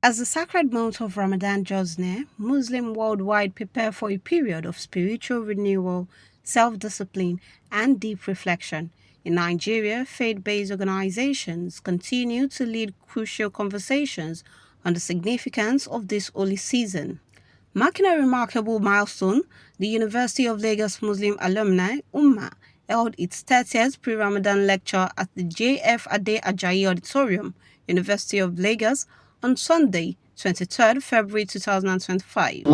As the sacred month of Ramadan draws near, Muslims worldwide prepare for a period of spiritual renewal, self-discipline, and deep reflection. In Nigeria, faith-based organizations continue to lead crucial conversations on the significance of this holy season. Marking a remarkable milestone, the University of Lagos Muslim Alumni Ummah held its 30th Pre-Ramadan lecture at the J.F. Ade Ajayi Auditorium, University of Lagos, on Sunday, 23rd February 2025.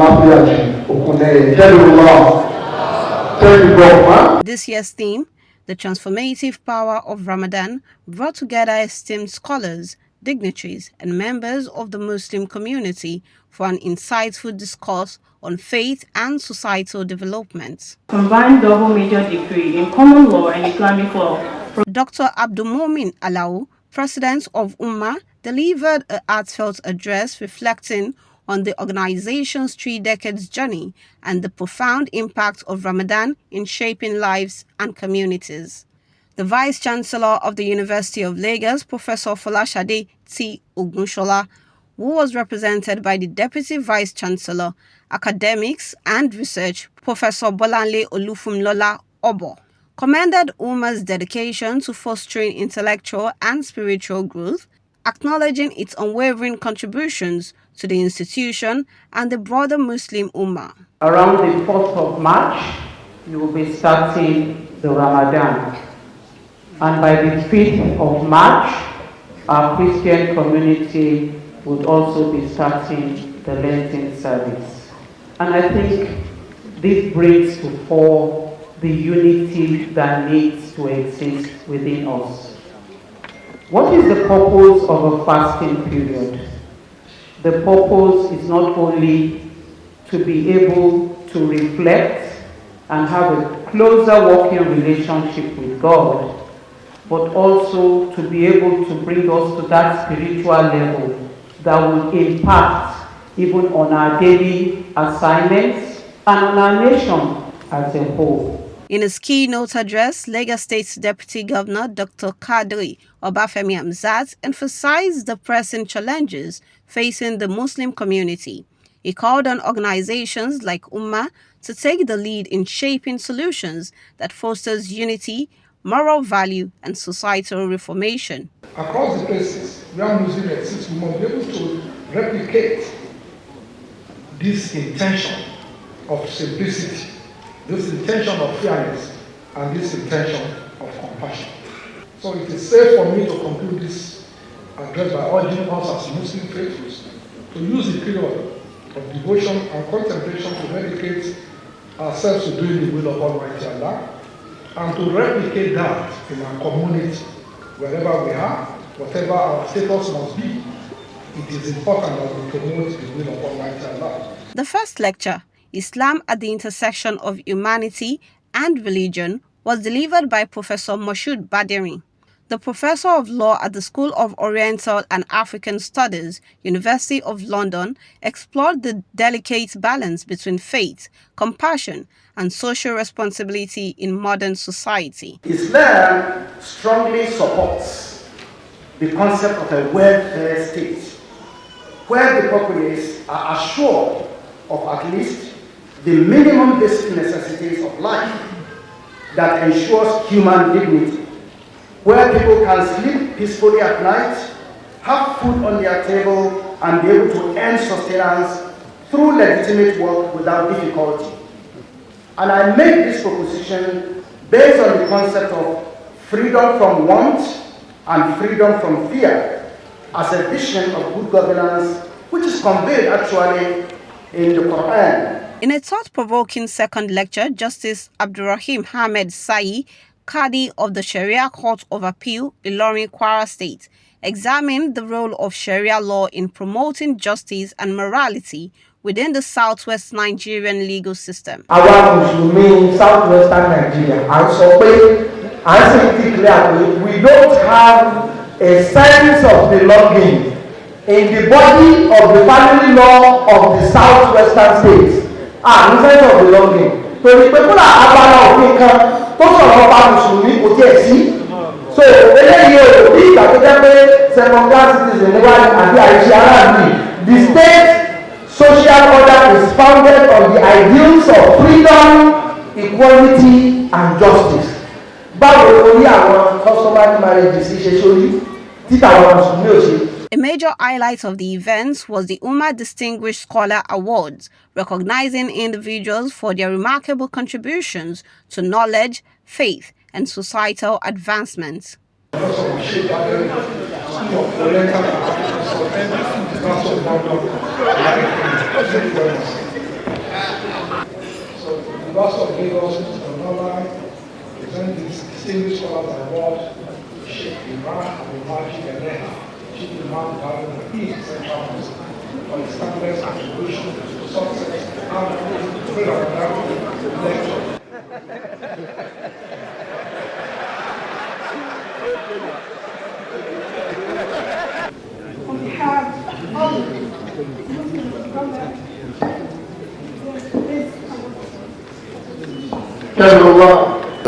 This year's theme, the transformative power of Ramadan, brought together esteemed scholars, dignitaries, and members of the Muslim community for an insightful discourse on faith and societal development. Combined double major degree in common law and Islamic law. Dr. Abdulmomin Alau, president of Ummah, delivered a heartfelt address reflecting on the organization's 3 decades journey and the profound impact of Ramadan in shaping lives and communities. The Vice Chancellor of the University of Lagos, Professor Folashade T. Ogunshola, who was represented by the Deputy Vice Chancellor, Academics and Research, Professor Bolanle Olufumlola Obo, commended Ummah's dedication to fostering intellectual and spiritual growth, acknowledging its unwavering contributions to the institution and the broader Muslim Ummah. Around the 4th of March, you will be starting the Ramadan. And by the 5th of March, our Christian community would also be starting the Lenten service. And I think this brings to fore the unity that needs to exist within us. What is the purpose of a fasting period? The purpose is not only to be able to reflect and have a closer working relationship with God, but also to be able to bring us to that spiritual level that will impact even on our daily assignments and on our nation as a whole. In his keynote address, Lagos State Deputy Governor Dr. Kadri Obafemi Hamzat emphasized the pressing challenges facing the Muslim community. He called on organizations like Ummah to take the lead in shaping solutions that fosters unity, moral value, and societal reformation. Across the places where Muslims exist, we must be able to replicate this intention of simplicity, this intention of fairness, and this intention of compassion. So it is safe for me to conclude this address by urging us as Muslim faithfuls to use the period of devotion and contemplation to dedicate ourselves to doing the will of Almighty Allah, and to replicate that in our community, wherever we are, whatever our status must be. It is important that we promote the will of Almighty Allah. The first lecture, Islam at the Intersection of Humanity and Religion, was delivered by Professor Moshood Badiri. The professor of law at the School of Oriental and African Studies, University of London, explored the delicate balance between faith, compassion, and social responsibility in modern society. Islam strongly supports the concept of a welfare state, where the populace are assured of at least the minimum basic necessities of life that ensures human dignity, where people can sleep peacefully at night, have food on their table, and be able to earn sustenance through legitimate work without difficulty. And I make this proposition based on the concept of freedom from want and freedom from fear as a vision of good governance, which is conveyed actually in the Quran. In a thought-provoking second lecture, Justice Abdurrahim Ahmed Sai, Qadi of the Sharia Court of Appeal, Ilorin, Kwara State, examined the role of Sharia law in promoting justice and morality within the southwest Nigerian legal system. Àwa Mùsùlùmí southwestern Nigeria, à ń sọ pé à ń sì declare pé we don't have a sense of belonging in the body of the family law of the southwestern states. Ní sense of belonging. Torí pé kúrò abala òfin kan tó sọ̀rọ̀ ọba Mùsùlùmí kò tiẹ̀ sí. So eléyìí ò bí ìgbà tó jẹ́ pé second class citizen ní wáyé àbí àìsí aráàlú yìí. The state social order is founded on the ideals of freedom, equality, and justice. Báwo lórí àwọn customary marriages ṣe sórí títà àwọn mùsùlùmí ò ṣe? A major highlight of the event was the Ummah Distinguished Scholar Awards, recognizing individuals for their remarkable contributions to knowledge, faith, and societal advancement. Distinguished Scholars Award, Sheikh Imran Central Mosque, for his countless contribution to success and Pre-Ramadan lecture. On behalf of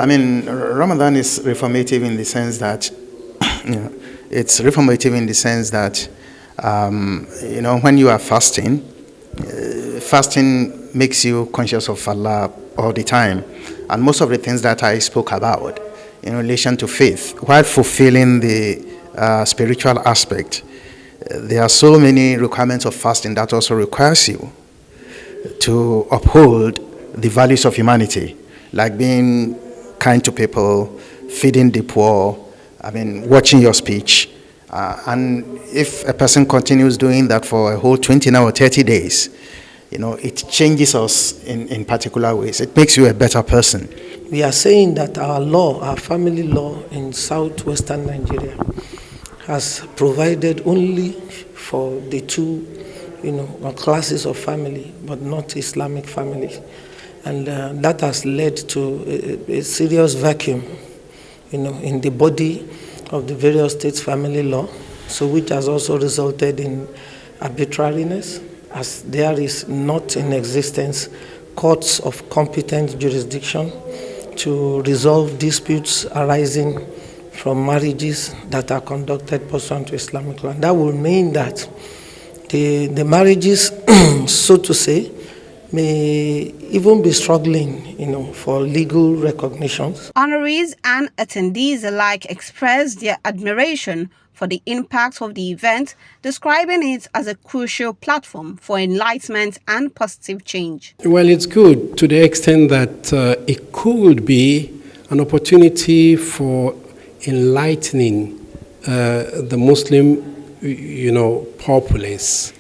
I mean, Ramadan is reformative in the sense that, it's reformative in the sense that, when you are fasting, fasting makes you conscious of Allah all the time. And most of the things that I spoke about in relation to faith, while fulfilling the spiritual aspect, there are so many requirements of fasting that also requires you to uphold the values of humanity, like being kind to people, feeding the poor, watching your speech. And if a person continues doing that for a whole 20 or 30 days, it changes us in particular ways. It makes you a better person. We are saying that our family law in southwestern Nigeria has provided only for the two, classes of family, but not Islamic families. And that has led to a serious vacuum, in the body of the various states' family law, so which has also resulted in arbitrariness, as there is not in existence courts of competent jurisdiction to resolve disputes arising from marriages that are conducted pursuant to Islamic law. That will mean that the marriages, so to say, may even be struggling, for legal recognitions. Honorees and attendees alike expressed their admiration for the impact of the event, describing it as a crucial platform for enlightenment and positive change. Well, it's good to the extent that it could be an opportunity for enlightening the Muslim, populace.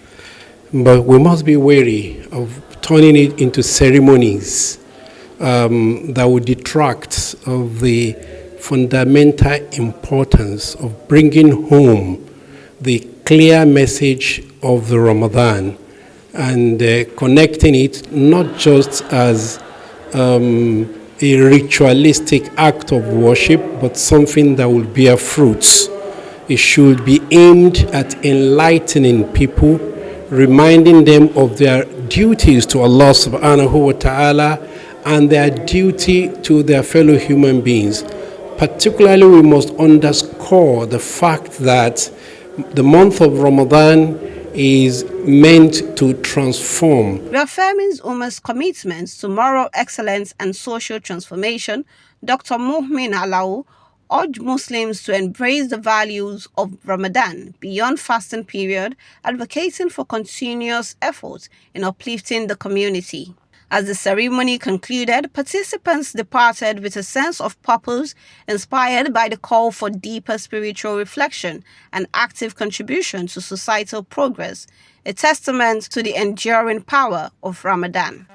But we must be wary of turning it into ceremonies that would detract of the fundamental importance of bringing home the clear message of the Ramadan and connecting it not just as a ritualistic act of worship, but something that will bear fruits. It should be aimed at enlightening people, reminding them of their duties to Allah subhanahu wa ta'ala and their duty to their fellow human beings. Particularly, we must underscore the fact that the month of Ramadan is meant to transform. Reaffirming Ummah's commitments to moral excellence and social transformation, Dr. Muhmin Alau urged Muslims to embrace the values of Ramadan beyond fasting period, advocating for continuous efforts in uplifting the community. As the ceremony concluded, participants departed with a sense of purpose inspired by the call for deeper spiritual reflection and active contribution to societal progress, a testament to the enduring power of Ramadan.